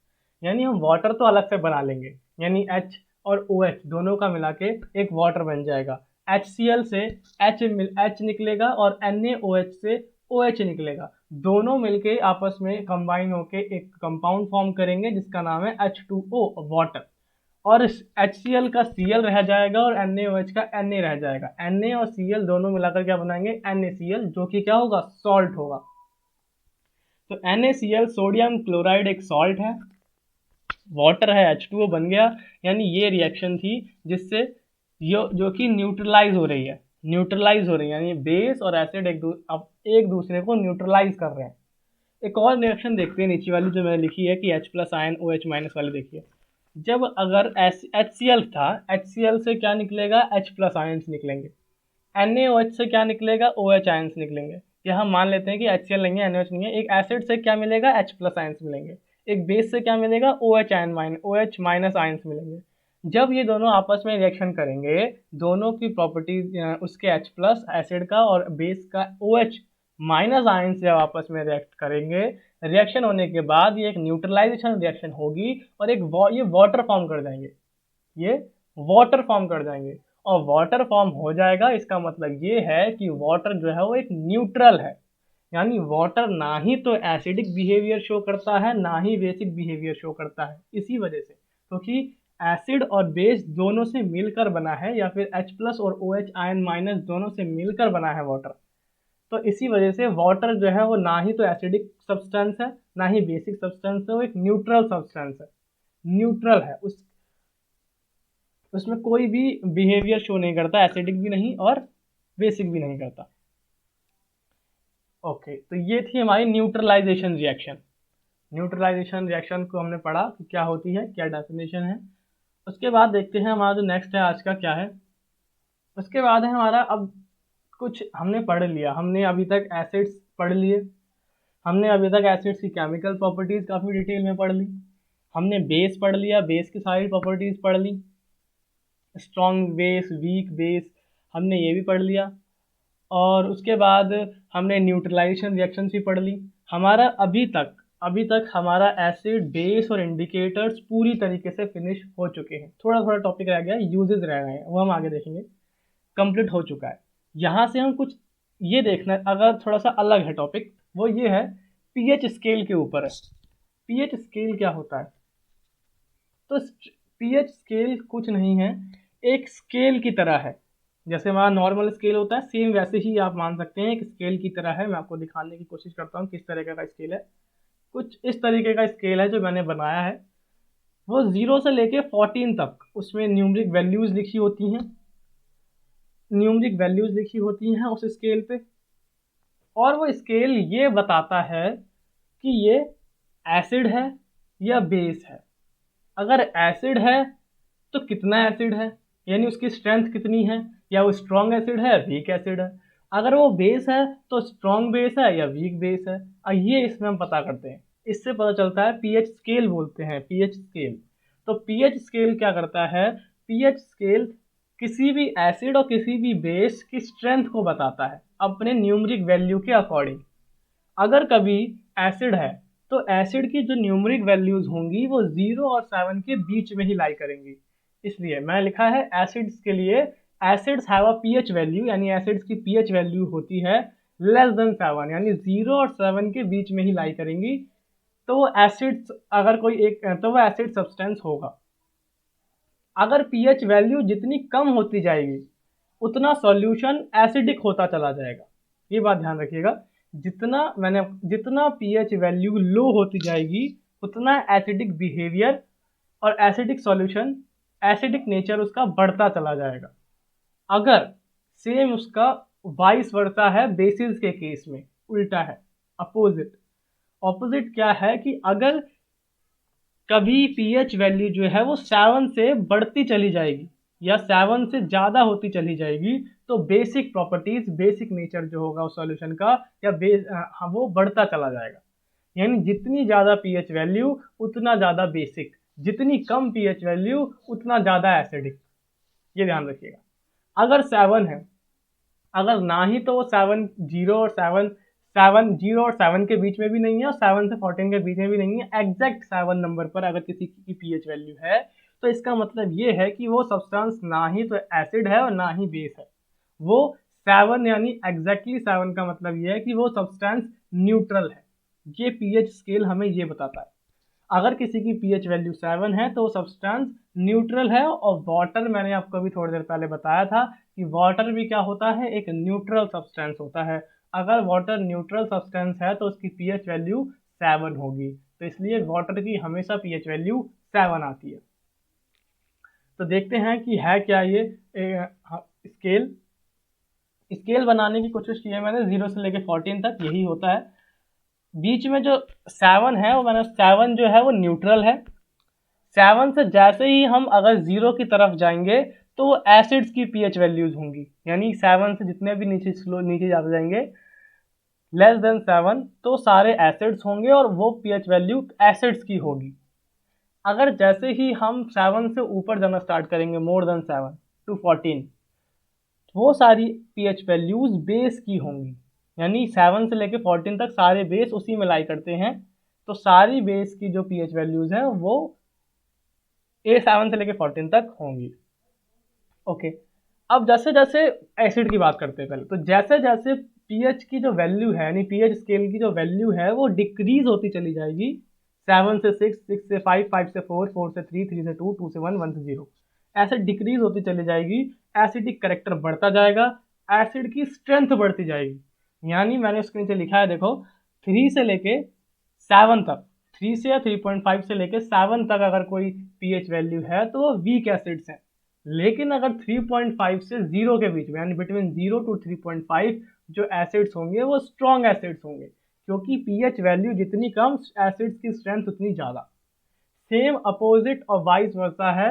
यानी हम वाटर तो अलग से बना लेंगे, यानी H और OH दोनों का मिला के एक वाटर बन जाएगा। HCl से H निकलेगा और NaOH से OH निकलेगा, दोनों मिलके आपस में कंबाइन होके एक कंपाउंड फॉर्म करेंगे जिसका नाम है H2O वाटर। और इस HCl का Cl रह जाएगा और NaOH का Na रह जाएगा। Na और Cl दोनों मिलाकर क्या बनाएंगे, NaCl, जो कि क्या होगा, सॉल्ट होगा। तो NaCl सोडियम क्लोराइड एक सॉल्ट है, वाटर है H2O बन गया। यानी ये रिएक्शन थी जिससे जो कि न्यूट्रलाइज हो रही है, यानी बेस और एसिड एक दूसरे को न्यूट्रलाइज कर रहे हैं। एक और रिएक्शन देखते हैं नीचे वाली जो मैंने लिखी है कि H+ आयन OH- वाली देखिए। जब अगर HCl था, HCl से क्या निकलेगा, H+ आयन्स निकलेंगे। NaOH से क्या निकलेगा, OH आयन्स निकलेंगे। यह हम मान लेते हैं कि HCl नहीं है, NaOH नहीं है। एक एसिड से क्या मिलेगा, H+ आयन्स मिलेंगे। एक बेस से क्या मिलेगा, OH- आयन्स मिलेंगे। जब ये दोनों आपस में रिएक्शन करेंगे, दोनों की प्रॉपर्टीज उसके H+ एसिड का और बेस का OH- आयन्स जब आपस में रिएक्ट करेंगे, रिएक्शन होने के बाद ये एक न्यूट्रलाइजेशन रिएक्शन होगी और ये वाटर फॉर्म कर जाएंगे, ये वाटर फॉर्म कर जाएंगे। और वाटर फॉर्म हो जाएगा, इसका मतलब ये है कि वाटर जो है वो एक न्यूट्रल है। यानी वाटर ना ही तो एसिडिक बिहेवियर शो करता है ना ही बेसिक बिहेवियर शो करता है। इसी वजह से क्योंकि एसिड और बेस दोनों से मिलकर बना है, या फिर H+ और OH आयन माइनस दोनों से मिलकर बना है वाटर, तो इसी वजह से वाटर जो है वो ना ही तो एसिडिक सब्सटेंस है ना ही बेसिक सब्सटेंस है, वो एक न्यूट्रल सब्सटेंस है, न्यूट्रल है, उसमें कोई भी बिहेवियर शो नहीं करता, एसिडिक भी नहीं और बेसिक भी नहीं करता। ओके, तो ये थी हमारी न्यूट्रलाइजेशन रिएक्शन। न्यूट्रलाइजेशन रिएक्शन को हमने पढ़ा कि क्या होती है, क्या डेफिनेशन है। उसके बाद देखते हैं हमारा जो नेक्स्ट है आज का क्या है। उसके बाद है हमारा, अब कुछ हमने पढ़ लिया, हमने अभी तक एसिड्स पढ़ लिए, हमने अभी तक एसिड्स की केमिकल प्रॉपर्टीज़ काफ़ी डिटेल में पढ़ ली, हमने बेस पढ़ लिया, बेस की सारी प्रॉपर्टीज़ पढ़ ली, स्ट्रॉन्ग बेस, वीक बेस, हमने ये भी पढ़ लिया। और उसके बाद हमने न्यूट्रलाइजेशन रिएक्शन भी पढ़ ली। हमारा अभी तक हमारा एसिड, बेस और इंडिकेटर्स पूरी तरीके से फिनिश हो चुके हैं। थोड़ा थोड़ा टॉपिक रह गया है, यूजेस रह गए हैं, वो हम आगे देखेंगे। कंप्लीट हो चुका है। यहाँ से हम कुछ ये देखना, अगर थोड़ा सा अलग है टॉपिक, वो ये है पीएच स्केल के ऊपर है। पीएच स्केल क्या होता है? तो पीएच स्केल कुछ नहीं है, एक स्केल की तरह है। जैसे हमारा नॉर्मल स्केल होता है, सेम वैसे ही आप मान सकते हैं, एक स्केल की तरह है। मैं आपको दिखाने की कोशिश करता हूँ किस तरीके का स्केल है। कुछ इस तरीके का स्केल है जो मैंने बनाया है। वो 0 से लेके 14 तक उसमें न्यूमरिक वैल्यूज़ लिखी होती हैं, उस स्केल पे। और वो स्केल ये बताता है कि ये एसिड है या बेस है। अगर एसिड है तो कितना एसिड है, यानी उसकी स्ट्रेंथ कितनी है, या वो स्ट्रॉन्ग एसिड है, वीक एसिड है। अगर वो बेस है तो स्ट्रॉन्ग बेस है या वीक बेस है। ये इसमें हम पता करते हैं, इससे पता चलता है। पीएच स्केल बोलते हैं, पीएच स्केल। तो पीएच स्केल क्या करता है? पीएच स्केल किसी भी एसिड और किसी भी बेस की स्ट्रेंथ को बताता है अपने न्यूमरिक वैल्यू के अकॉर्डिंग। अगर कभी एसिड है तो एसिड की जो न्यूमरिक वैल्यूज होंगी वो 0 और 7 के बीच में ही लाई करेंगी। इसलिए मैं लिखा है एसिड्स के लिए, acids have a pH value, यानी एसिड्स की पीएच वैल्यू होती है लेस देन 7, यानी 0 और 7 के बीच में ही लाई करेंगी। तो वो एसिड्स, अगर कोई एक, तो वो एसिड सब्सटेंस होगा। अगर पीएच वैल्यू जितनी कम होती जाएगी उतना सॉल्यूशन एसिडिक होता चला जाएगा। ये बात ध्यान रखिएगा, जितना पीएच वैल्यू लो होती जाएगी उतना एसिडिक बिहेवियर और एसिडिक सॉल्यूशन, एसिडिक नेचर उसका बढ़ता चला जाएगा। अगर सेम उसका वाइस वर्सा है बेसिस के केस में, उल्टा है, अपोजिट क्या है कि अगर कभी पीएच वैल्यू जो है वो 7 से बढ़ती चली जाएगी या 7 से ज़्यादा होती चली जाएगी, तो बेसिक प्रॉपर्टीज, बेसिक नेचर जो होगा उस सॉल्यूशन का या वो बढ़ता चला जाएगा। यानी जितनी ज़्यादा पीएच वैल्यू उतना ज़्यादा बेसिक, जितनी कम पीएच वैल्यू उतना ज़्यादा एसिडिक। ये ध्यान रखिएगा। अगर 7 है, अगर ना ही तो वो 0 और 7 के बीच में भी नहीं है और 7 से 14 के बीच में भी नहीं है, एग्जैक्ट 7 नंबर पर अगर किसी की पीएच वैल्यू है, तो इसका मतलब ये है कि वो सब्सटेंस ना ही तो एसिड है और ना ही बेस है। वो 7 यानी एग्जैक्टली 7 का मतलब ये है कि वो सब्सटेंस न्यूट्रल है। ये पीएच स्केल हमें ये बताता है। अगर किसी की पीएच वैल्यू 7 है तो वो सब्सटेंस न्यूट्रल है। और वाटर, मैंने आपको अभी थोड़ी देर पहले बताया था कि वाटर भी क्या होता है, एक न्यूट्रल सब्सटेंस होता है। अगर वाटर न्यूट्रल सब्सटेंस है तो उसकी पीएच वैल्यू 7 होगी, तो इसलिए वाटर की हमेशा पीएच वैल्यू 7 आती है। तो देखते हैं कि है क्या ये स्केल बनाने की कोशिश की है मैंने, 0 से लेकर 14 तक यही होता है। बीच में जो 7 है वो 7 जो है वो न्यूट्रल है। 7 से जैसे ही हम अगर 0 की तरफ जाएंगे तो वो एसिड्स की पीएच वैल्यूज होंगी, यानी 7 से जितने भी नीचे जाते जाएंगे लेस देन 7, तो सारे एसिड्स होंगे और वो पीएच वैल्यू एसिड्स की होगी। अगर जैसे ही हम 7 से ऊपर जाना स्टार्ट करेंगे, मोर देन 7 टू 14, वो सारी पीएच वैल्यूज बेस की होंगी, यानी 7 से लेकर 14 तक सारे बेस उसी में लाई करते हैं। तो सारी बेस की जो पीएच वैल्यूज हैं वो 7 से लेकर 14 तक होंगी। ओके, अब जैसे जैसे एसिड की बात करते हैं पहले, तो जैसे जैसे पीएच की जो वैल्यू है, यानी पीएच स्केल की जो वैल्यू है वो डिक्रीज होती चली जाएगी 7 से 6, 6 से 5, 5 से 4, 4 से 3, 3 से 2, 2 से 1, 1 से 0, ऐसे डिक्रीज होती चली जाएगी। एसिडिक करेक्टर बढ़ता जाएगा, एसिड की स्ट्रेंथ बढ़ती जाएगी। यानी मैंने उसके नीचे लिखा है देखो, 3 से लेके 7 तक, 3 से या 3.5 से लेके 7 तक अगर कोई pH वैल्यू है तो वो वीक एसिड्स हैं। लेकिन अगर 3.5 से 0 के बीच में, यानी बिटवीन 0 टू 3.5 जो एसिड्स होंगे वो स्ट्रॉन्ग एसिड्स होंगे, क्योंकि pH वैल्यू जितनी कम एसिड्स की स्ट्रेंथ उतनी ज़्यादा। सेम अपोजिट और वाइस वर्सा है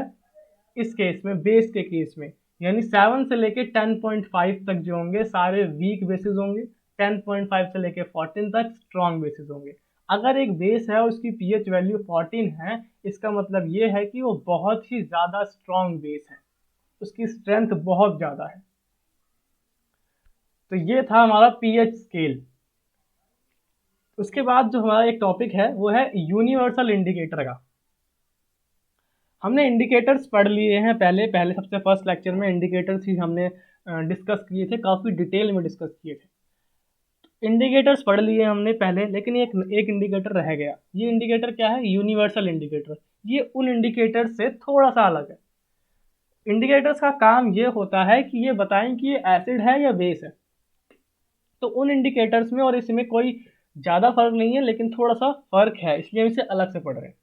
इस केस में, बेस के केस में। यानी 7 से लेके 10.5 तक जो होंगे सारे वीक बेसिस होंगे, 10.5 से लेके 14 तक स्ट्रॉन्ग बेसिस होंगे। अगर एक बेस है और उसकी pH वैल्यू 14 है, इसका मतलब ये है कि वो बहुत ही ज़्यादा स्ट्रॉन्ग बेस है, उसकी स्ट्रेंथ बहुत ज़्यादा है। तो ये था हमारा pH स्केल। उसके बाद जो हमारा एक टॉपिक है वो है यूनिवर्सल इंडिकेटर का। हमने इंडिकेटर्स पढ़ लिए हैं पहले सबसे फर्स्ट लेक्चर में इंडिकेटर्स ही हमने डिस्कस किए थे, काफ़ी डिटेल में डिस्कस किए थे। इंडिकेटर्स पढ़ लिए हमने पहले, लेकिन एक इंडिकेटर रह गया। ये इंडिकेटर क्या है? Universal indicator. ये उन इंडिकेटर से थोड़ा सा अलग है। इंडिकेटर्स का काम ये होता है कि ये बताएं कि ये एसिड है या बेस है। तो उन इंडिकेटर्स में और इसमें कोई ज़्यादा फर्क नहीं है, लेकिन थोड़ा सा फर्क है, इसलिए हम इसे अलग से पढ़ रहे हैं।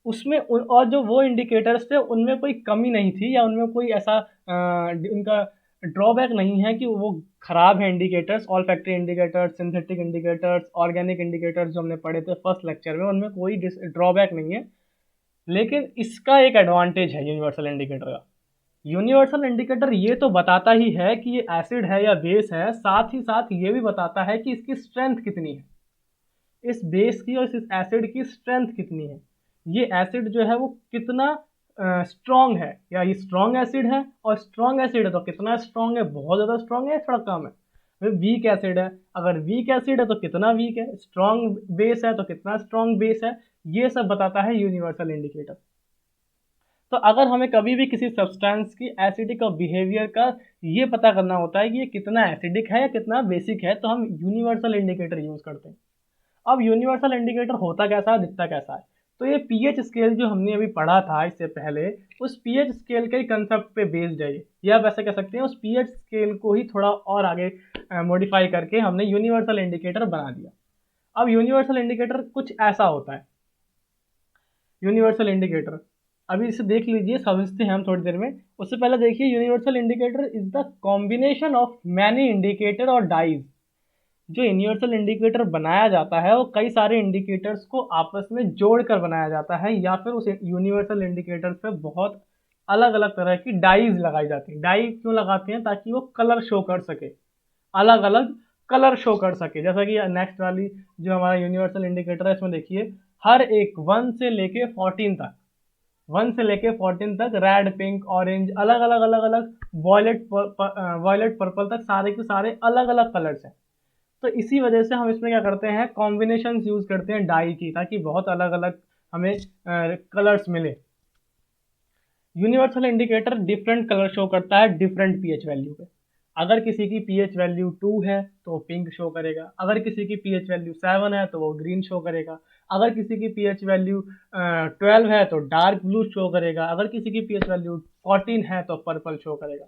उसमें और जो वो इंडिकेटर्स थे उनमें कोई कमी नहीं थी, या उनमें कोई ऐसा उनका ड्रॉबैक नहीं है कि वो खराब है indicators. All factory indicators, synthetic indicators, organic indicators जो हमने पढ़े थे फर्स्ट लेक्चर में, उनमें कोई ड्रॉबैक नहीं है। लेकिन इसका एक एडवांटेज है यूनिवर्सल इंडिकेटर का। यूनिवर्सल इंडिकेटर ये तो बताता ही है कि ये एसिड है या बेस है, साथ ही साथ ये भी बताता है कि इसकी स्ट्रेंथ कितनी है, इस बेस की और इस एसिड की स्ट्रेंथ कितनी है। ये एसिड जो है वो कितना स्ट्रॉन्ग है, या ये स्ट्रॉन्ग एसिड है, और स्ट्रॉन्ग एसिड है तो कितना स्ट्रॉन्ग है, बहुत ज़्यादा स्ट्रॉन्ग है, थोड़ा कम है। वीक एसिड है, अगर वीक एसिड है तो कितना वीक है, स्ट्रॉन्ग बेस है तो कितना स्ट्रॉन्ग बेस है, ये सब बताता है यूनिवर्सल इंडिकेटर। तो अगर हमें कभी भी किसी सब्सटेंस की एसिडिक और बिहेवियर का ये पता करना होता है कि ये कितना एसिडिक है या कितना बेसिक है, तो हम यूनिवर्सल इंडिकेटर यूज़ करते हैं। अब यूनिवर्सल इंडिकेटर होता कैसा है, दिखता कैसा है? तो ये पीएच स्केल जो हमने अभी पढ़ा था इससे पहले, उस पीएच स्केल के कंसेप्ट पे बेस्ड है ये, या आप ऐसे कह सकते हैं उस पीएच स्केल को ही थोड़ा और आगे मॉडिफाई करके हमने यूनिवर्सल इंडिकेटर बना दिया। अब यूनिवर्सल इंडिकेटर कुछ ऐसा होता है। यूनिवर्सल इंडिकेटर अभी इसे देख लीजिए, समझते हैं हम थोड़ी देर में। उससे पहले देखिए, universal indicator is the combination of many indicator और डाइज। जो यूनिवर्सल इंडिकेटर बनाया जाता है वो कई सारे इंडिकेटर्स को आपस में जोड़कर बनाया जाता है, या फिर उस यूनिवर्सल इंडिकेटर पे बहुत अलग अलग तरह की डाइज लगाई जाती है। डाई क्यों लगाते हैं? ताकि वो कलर शो कर सके, अलग अलग कलर शो कर सके। जैसा कि नेक्स्ट वाली जो हमारा यूनिवर्सल इंडिकेटर है, इसमें देखिए हर एक 1 से लेके 14 तक, 1 से लेके 14 तक रेड, पिंक, ऑरेंज, अलग अलग अलग अलग, वॉयलेट पर्पल तक सारे के सारे अलग अलग कलर्स हैं। तो इसी वजह से हम इसमें क्या करते हैं, कॉम्बिनेशन यूज करते हैं डाई की, ताकि बहुत अलग अलग हमें कलर्स मिले। Universal indicator different colour show करता है डिफरेंट पीएच वैल्यू पे। अगर किसी की पीएच वैल्यू 2 है तो वो पिंक शो करेगा, अगर किसी की पीएच वैल्यू 7 है तो वो ग्रीन शो करेगा, अगर किसी की पीएच वैल्यू 12 है तो डार्क ब्लू शो करेगा, अगर किसी की पीएच वैल्यू 14 है तो पर्पल शो करेगा।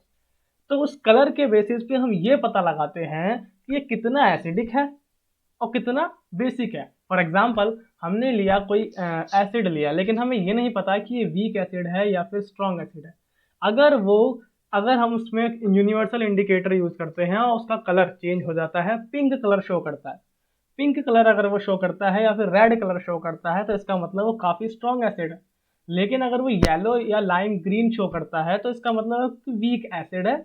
तो उस कलर के बेसिस पे हम ये पता लगाते हैं कि ये कितना एसिडिक है और कितना बेसिक है। फॉर एग्जाम्पल, हमने लिया कोई एसिड लिया, लेकिन हमें ये नहीं पता कि ये वीक एसिड है या फिर स्ट्रॉन्ग एसिड है। अगर हम उसमें यूनिवर्सल इंडिकेटर यूज करते हैं और उसका कलर चेंज हो जाता है, पिंक कलर शो करता है, पिंक कलर अगर वो शो करता है या फिर रेड कलर शो करता है, तो इसका मतलब वो काफ़ी स्ट्रॉन्ग एसिड है। लेकिन अगर वो येलो या लाइम ग्रीन शो करता है तो इसका मतलब वीक एसिड है,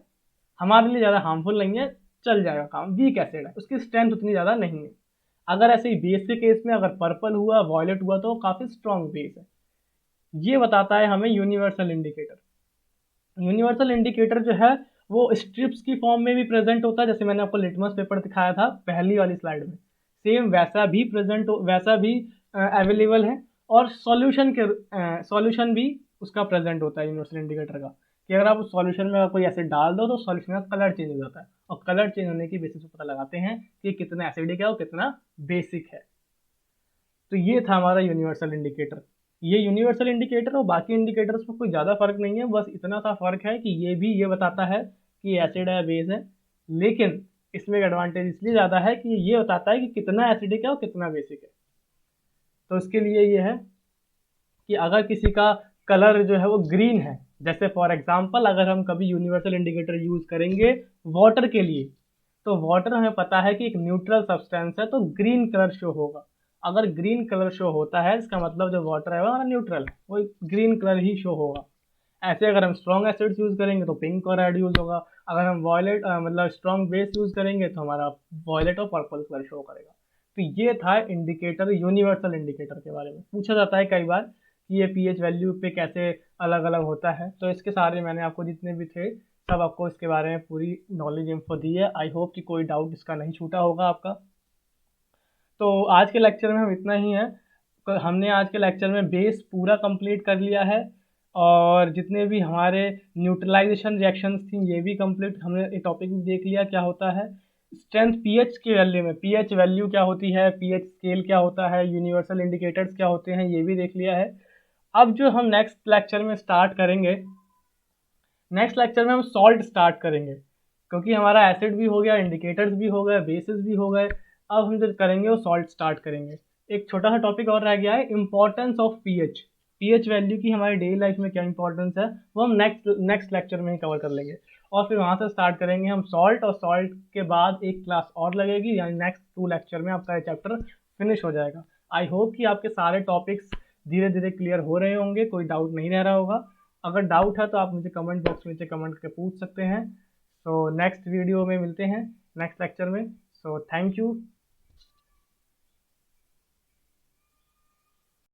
हमारे लिए ज़्यादा हार्मफुल नहीं है, चल जाएगा काम, वीक एसिड है, उसकी स्ट्रेंथ उतनी ज़्यादा नहीं है। अगर ऐसे ही बेस के केस में अगर पर्पल हुआ, वॉयलेट हुआ, तो काफ़ी स्ट्रॉन्ग बेस है। ये बताता है हमें यूनिवर्सल इंडिकेटर। यूनिवर्सल इंडिकेटर जो है वो स्ट्रिप्स की फॉर्म में भी प्रेजेंट होता है, जैसे मैंने आपको लिटमस पेपर दिखाया था पहली वाली स्लाइड में, सेम वैसा भी अवेलेबल है। और सॉल्यूशन भी उसका प्रेजेंट होता है यूनिवर्सल इंडिकेटर का, कि अगर आप उस सॉल्यूशन में कोई एसिड डाल दो तो सॉल्यूशन का कलर चेंज हो जाता है, और कलर चेंज होने की बेसिस पर पता लगाते हैं कि कितना एसिडिक है और कितना बेसिक है। तो ये था हमारा यूनिवर्सल इंडिकेटर। ये यूनिवर्सल इंडिकेटर और बाकी इंडिकेटर्स में कोई ज़्यादा फर्क नहीं है, बस इतना सा फर्क है कि ये भी ये बताता है कि एसिड है बेस है, लेकिन इसमें एक एडवांटेज इसलिए ज़्यादा है कि ये बताता है कि कितना एसिडिक है और कितना बेसिक है। तो इसके लिए ये है कि अगर किसी का कलर जो है वो ग्रीन है, जैसे फॉर एग्जांपल अगर हम कभी यूनिवर्सल इंडिकेटर यूज़ करेंगे वाटर के लिए, तो वाटर हमें पता है कि एक न्यूट्रल सब्सटेंस है, तो ग्रीन कलर शो होगा। अगर ग्रीन कलर शो होता है इसका मतलब जो वाटर है वो न्यूट्रल है, वो ग्रीन कलर ही शो होगा। ऐसे अगर हम स्ट्रॉन्ग एसिड्स यूज़ करेंगे तो पिंक और रेड यूज़ होगा। अगर हम वॉयलेट मतलब स्ट्रॉन्ग बेस यूज़ करेंगे तो हमारा वॉयलेट और पर्पल कलर शो करेगा। तो ये था इंडिकेटर, यूनिवर्सल इंडिकेटर के बारे में। पूछा जाता है कई बार कि ये पीएच वैल्यू पे कैसे अलग अलग होता है, तो इसके सारे मैंने आपको जितने भी थे सब आपको इसके बारे में पूरी नॉलेज इन्फो दी है। आई होप कि कोई डाउट इसका नहीं छूटा होगा आपका। तो आज के लेक्चर में हम इतना ही है। हमने आज के लेक्चर में बेस पूरा कंप्लीट कर लिया है, और जितने भी हमारे न्यूट्रलाइजेशन रिएक्शंस थी ये भी कंप्लीट, हमने ये टॉपिक भी देख लिया क्या होता है स्ट्रेंथ पीएच के वैल्यू में, पीएच वैल्यू क्या होती है, पीएच स्केल क्या होता है, यूनिवर्सल इंडिकेटर्स क्या होते हैं, ये भी देख लिया है। अब जो हम नेक्स्ट लेक्चर में स्टार्ट करेंगे, नेक्स्ट लेक्चर में हम सॉल्ट स्टार्ट करेंगे, क्योंकि हमारा एसिड भी हो गया, इंडिकेटर्स भी हो गए, बेसिस भी हो गए। अब हम जो करेंगे वो सॉल्ट स्टार्ट करेंगे। एक छोटा सा टॉपिक और रह गया है, importance of pH, pH value की हमारी डेली लाइफ में क्या इंपॉर्टेंस है, वो हम नेक्स्ट लेक्चर में ही कवर कर लेंगे। और फिर वहाँ से स्टार्ट करेंगे हम सॉल्ट, और सॉल्ट के बाद एक क्लास और लगेगी, यानी नेक्स्ट 2 लेक्चर में आपका ये चैप्टर फिनिश हो जाएगा। आई होप कि आपके सारे टॉपिक्स धीरे धीरे क्लियर हो रहे होंगे, कोई डाउट नहीं रह रहा होगा। अगर डाउट है तो आप मुझे कमेंट बॉक्स में नीचे कमेंट करके पूछ सकते हैं। सो नेक्स्ट वीडियो में मिलते हैं नेक्स्ट लेक्चर में। So thank you.